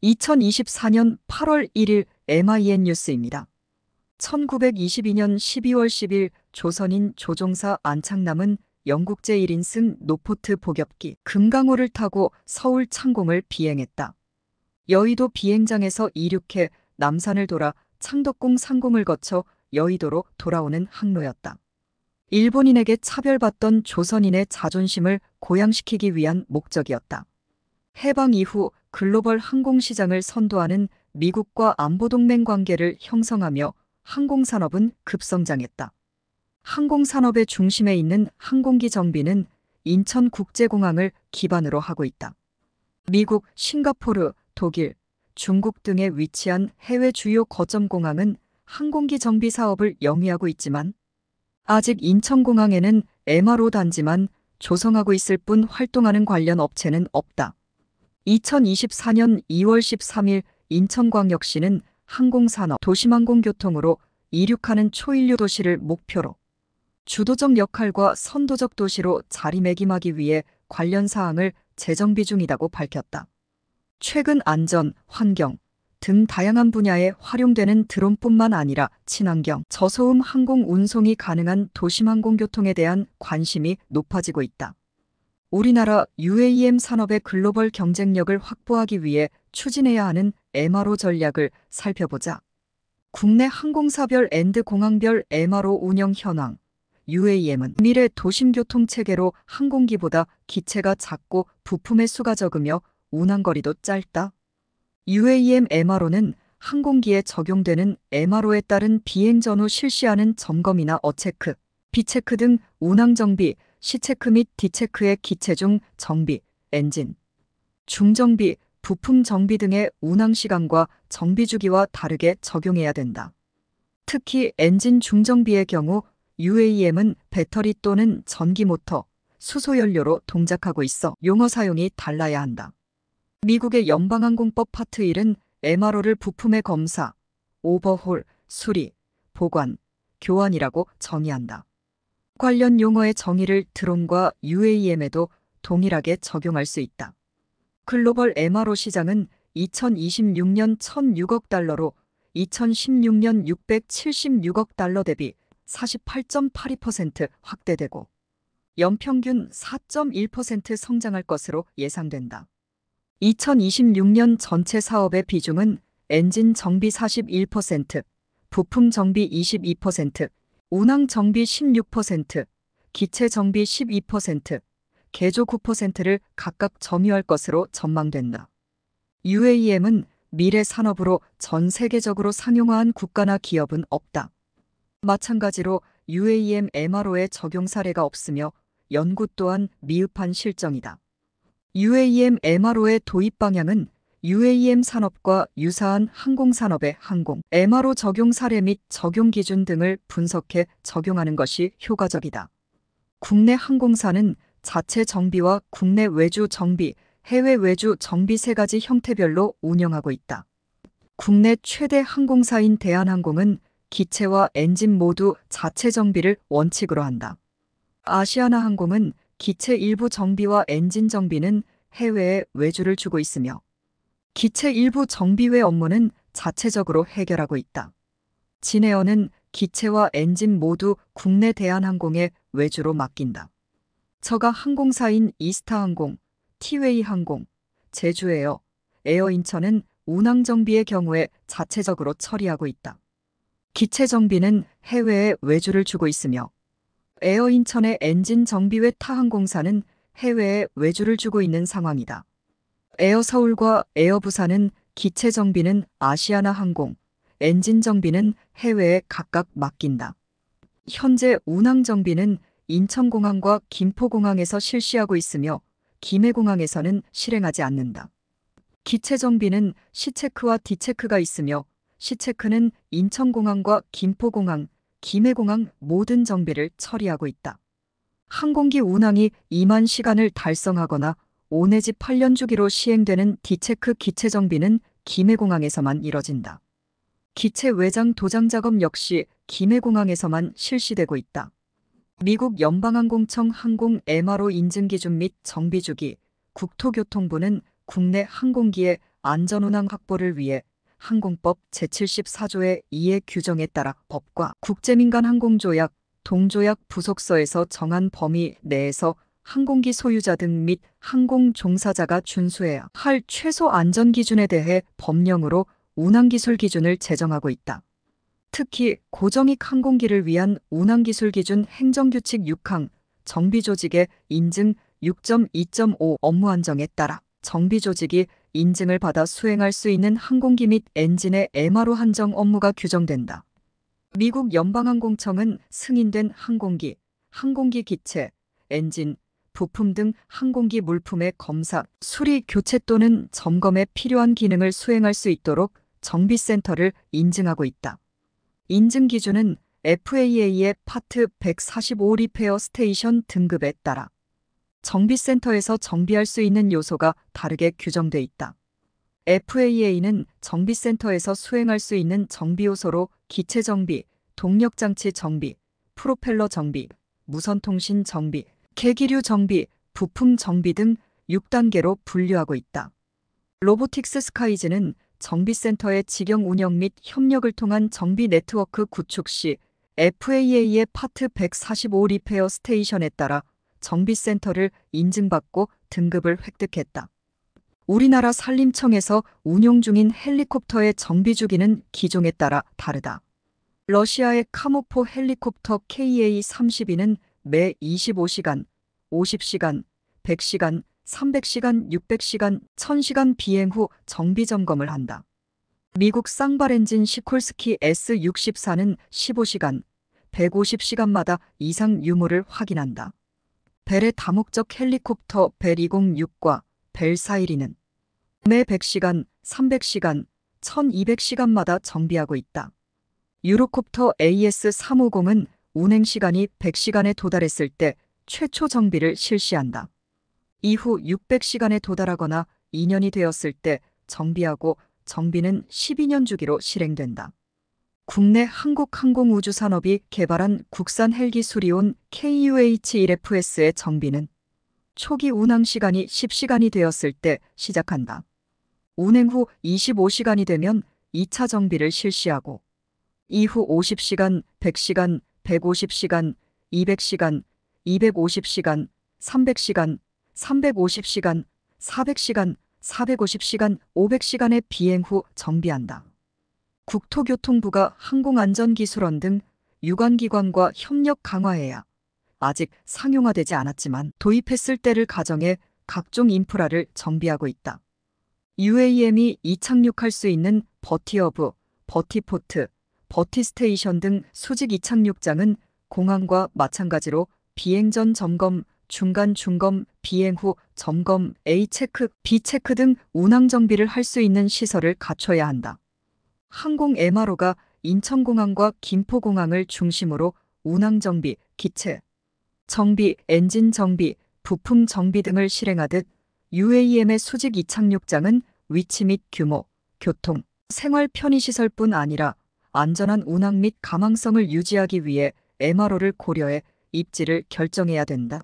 2024년 8월 1일 MIN 뉴스입니다. 1922년 12월 10일 조선인 조종사 안창남은 영국 제1인승 노포트 복엽기 금강호를 타고 서울 창공을 비행했다. 여의도 비행장에서 이륙해 남산을 돌아 창덕궁 상공을 거쳐 여의도로 돌아오는 항로였다. 일본인에게 차별받던 조선인의 자존심을 고양시키기 위한 목적이었다. 해방 이후 글로벌 항공시장을 선도하는 미국과 안보동맹 관계를 형성하며 항공산업은 급성장했다. 항공산업의 중심에 있는 항공기 정비는 인천국제공항을 기반으로 하고 있다. 미국, 싱가포르, 독일, 중국 등에 위치한 해외 주요 거점 공항은 항공기 정비 사업을 영위하고 있지만 아직 인천공항에는 MRO 단지만 조성하고 있을 뿐 활동하는 관련 업체는 없다. 2024년 2월 13일 인천광역시는 항공산업, 도심항공교통으로 이륙하는 초인류 도시를 목표로 주도적 역할과 선도적 도시로 자리매김하기 위해 관련 사항을 재정비 중이라고 밝혔다. 최근 안전, 환경 등 다양한 분야에 활용되는 드론뿐만 아니라 친환경, 저소음 항공 운송이 가능한 도심항공교통에 대한 관심이 높아지고 있다. 우리나라 UAM 산업의 글로벌 경쟁력을 확보하기 위해 추진해야 하는 MRO 전략을 살펴보자. 국내 항공사별 앤드 공항별 MRO 운영 현황. UAM은 미래 도심교통체계로 항공기보다 기체가 작고 부품의 수가 적으며 운항거리도 짧다. UAM MRO는 항공기에 적용되는 MRO에 따른 비행 전후 실시하는 점검이나 어체크, B체크 등 운항정비, C체크 및 D체크의 기체 중 정비, 엔진, 중정비, 부품 정비 등의 운항시간과 정비주기와 다르게 적용해야 된다. 특히 엔진 중정비의 경우 UAM은 배터리 또는 전기모터, 수소연료로 동작하고 있어 용어 사용이 달라야 한다. 미국의 연방항공법 파트 1은 MRO를 부품의 검사, 오버홀, 수리, 보관, 교환이라고 정의한다. 관련 용어의 정의를 드론과 UAM에도 동일하게 적용할 수 있다. 글로벌 MRO 시장은 2026년 1,006억 달러로 2016년 676억 달러 대비 48.82% 확대되고 연평균 4.1% 성장할 것으로 예상된다. 2026년 전체 사업의 비중은 엔진 정비 41%, 부품 정비 22%, 운항 정비 16%, 기체 정비 12%, 개조 9%를 각각 점유할 것으로 전망된다. UAM은 미래 산업으로 전 세계적으로 상용화한 국가나 기업은 없다. 마찬가지로 UAM MRO의 적용 사례가 없으며 연구 또한 미흡한 실정이다. UAM MRO의 도입 방향은 UAM 산업과 유사한 항공산업의 항공, MRO 적용 사례 및 적용 기준 등을 분석해 적용하는 것이 효과적이다. 국내 항공사는 자체 정비와 국내 외주 정비, 해외 외주 정비 세 가지 형태별로 운영하고 있다. 국내 최대 항공사인 대한항공은 기체와 엔진 모두 자체 정비를 원칙으로 한다. 아시아나항공은 기체 일부 정비와 엔진 정비는 해외에 외주를 주고 있으며 기체 일부 정비 외 업무는 자체적으로 해결하고 있다. 진에어는 기체와 엔진 모두 국내 대한항공에 외주로 맡긴다. 저가 항공사인 이스타항공, 티웨이항공, 제주에어, 에어인천은 운항정비의 경우에 자체적으로 처리하고 있다. 기체 정비는 해외에 외주를 주고 있으며 에어인천의 엔진 정비 외 타 항공사는 해외에 외주를 주고 있는 상황이다. 에어서울과 에어부산은 기체 정비는 아시아나항공, 엔진 정비는 해외에 각각 맡긴다. 현재 운항 정비는 인천공항과 김포공항에서 실시하고 있으며 김해공항에서는 실행하지 않는다. 기체 정비는 C체크와 D체크가 있으며 C체크는 인천공항과 김포공항, 김해공항 모든 정비를 처리하고 있다. 항공기 운항이 2만 시간을 달성하거나 5 내지 8년 주기로 시행되는 D체크 기체 정비는 김해공항에서만 이뤄진다. 기체 외장 도장 작업 역시 김해공항에서만 실시되고 있다. 미국 연방항공청 항공 MRO 인증 기준 및 정비 주기, 국토교통부는 국내 항공기의 안전운항 확보를 위해 항공법 제74조의 2의 규정에 따라 법과 국제민간항공조약, 동조약 부속서에서 정한 범위 내에서 항공기 소유자 등 및 항공 종사자가 준수해야 할 최소 안전 기준에 대해 법령으로 운항기술 기준을 제정하고 있다. 특히 고정익 항공기를 위한 운항기술 기준 행정규칙 6항 정비조직의 인증 6.2.5 업무 한정에 따라 정비조직이 인증을 받아 수행할 수 있는 항공기 및 엔진의 MRO 한정 업무가 규정된다. 미국 연방항공청은 승인된 항공기, 항공기 기체, 엔진, 부품 등 항공기 물품의 검사, 수리, 교체 또는 점검에 필요한 기능을 수행할 수 있도록 정비센터를 인증하고 있다. 인증 기준은 FAA의 파트 145 리페어 스테이션 등급에 따라 정비센터에서 정비할 수 있는 요소가 다르게 규정돼 있다. FAA는 정비센터에서 수행할 수 있는 정비 요소로 기체 정비, 동력장치 정비, 프로펠러 정비, 무선통신 정비, 계기류 정비, 부품 정비 등 6단계로 분류하고 있다. 로보틱스 스카이즈는 정비센터의 직영 운영 및 협력을 통한 정비 네트워크 구축 시 FAA의 파트 145 리페어 스테이션에 따라 정비센터를 인증받고 등급을 획득했다. 우리나라 산림청에서 운용 중인 헬리콥터의 정비 주기는 기종에 따라 다르다. 러시아의 카모포 헬리콥터 KA-32는 매 25시간, 50시간, 100시간, 300시간, 600시간, 1000시간 비행 후 정비 점검을 한다. 미국 쌍발 엔진 시콜스키 S-64는 15시간, 150시간마다 이상 유무를 확인한다. 벨의 다목적 헬리콥터 벨 206과 벨 412는 매 100시간, 300시간, 1200시간마다 정비하고 있다. 유로콥터 AS350은 운행시간이 100시간에 도달했을 때 최초 정비를 실시한다. 이후 600시간에 도달하거나 2년이 되었을 때 정비하고 정비는 12년 주기로 실행된다. 국내 한국항공우주산업이 개발한 국산 헬기 수리온 KUH-1FS의 정비는 초기 운항시간이 10시간이 되었을 때 시작한다. 운행 후 25시간이 되면 2차 정비를 실시하고 이후 50시간, 100시간, 150시간, 200시간, 250시간, 300시간, 350시간, 400시간, 450시간, 500시간의 비행 후 정비한다. 국토교통부가 항공안전기술원 등 유관기관과 협력 강화해야 아직 상용화되지 않았지만 도입했을 때를 가정해 각종 인프라를 정비하고 있다. UAM이 이착륙할 수 있는 버티허브, 버티포트, 버티스테이션 등 수직 이착륙장은 공항과 마찬가지로 비행 전 점검, 중간 점검, 비행 후 점검, A체크, B체크 등 운항 정비를 할 수 있는 시설을 갖춰야 한다. 항공 MRO가 인천공항과 김포공항을 중심으로 운항 정비, 기체 정비, 엔진 정비, 부품 정비 등을 실행하듯 UAM의 수직 이착륙장은 위치 및 규모, 교통, 생활 편의시설뿐 아니라 안전한 운항 및 가망성을 유지하기 위해 MRO를 고려해 입지를 결정해야 된다.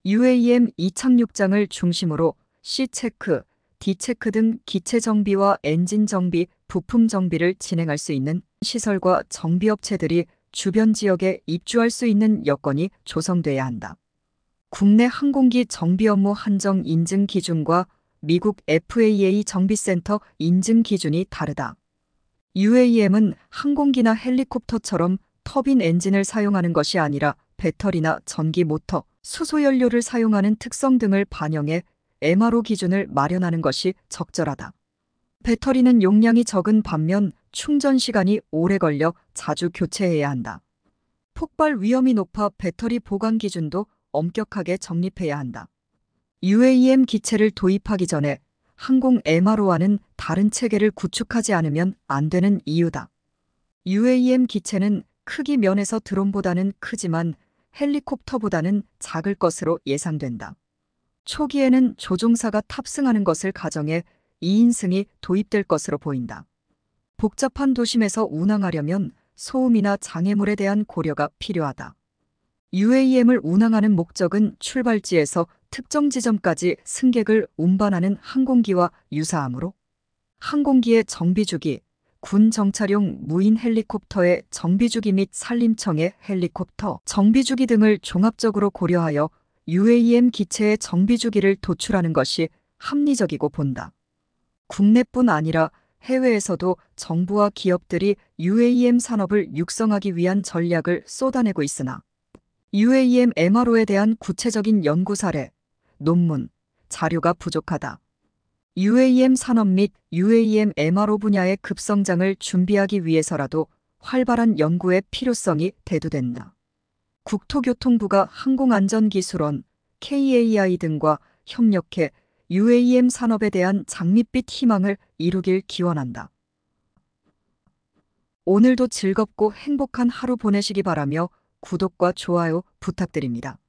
UAM 이착륙장을 중심으로 C체크, D체크 등 기체 정비와 엔진 정비, 부품 정비를 진행할 수 있는 시설과 정비업체들이 주변 지역에 입주할 수 있는 여건이 조성돼야 한다. 국내 항공기 정비 업무 한정 인증 기준과 미국 FAA 정비센터 인증 기준이 다르다. UAM은 항공기나 헬리콥터처럼 터빈 엔진을 사용하는 것이 아니라 배터리나 전기 모터, 수소연료를 사용하는 특성 등을 반영해 MRO 기준을 마련하는 것이 적절하다. 배터리는 용량이 적은 반면 충전 시간이 오래 걸려 자주 교체해야 한다. 폭발 위험이 높아 배터리 보관 기준도 엄격하게 정립해야 한다. UAM 기체를 도입하기 전에 항공 MRO와는 다른 체계를 구축하지 않으면 안 되는 이유다. UAM 기체는 크기 면에서 드론보다는 크지만 헬리콥터보다는 작을 것으로 예상된다. 초기에는 조종사가 탑승하는 것을 가정해 2인승이 도입될 것으로 보인다. 복잡한 도심에서 운항하려면 소음이나 장애물에 대한 고려가 필요하다. UAM을 운항하는 목적은 출발지에서 특정 지점까지 승객을 운반하는 항공기와 유사하므로 항공기의 정비주기, 군 정찰용 무인 헬리콥터의 정비주기 및 산림청의 헬리콥터 정비주기 등을 종합적으로 고려하여 UAM 기체의 정비주기를 도출하는 것이 합리적이고 본다. 국내뿐 아니라 해외에서도 정부와 기업들이 UAM 산업을 육성하기 위한 전략을 쏟아내고 있으나 UAM MRO에 대한 구체적인 연구 사례, 논문, 자료가 부족하다. UAM 산업 및 UAM MRO 분야의 급성장을 준비하기 위해서라도 활발한 연구의 필요성이 대두된다. 국토교통부가 항공안전기술원, KAI 등과 협력해 UAM 산업에 대한 장밋빛 희망을 이루길 기원한다. 오늘도 즐겁고 행복한 하루 보내시기 바라며 구독과 좋아요 부탁드립니다.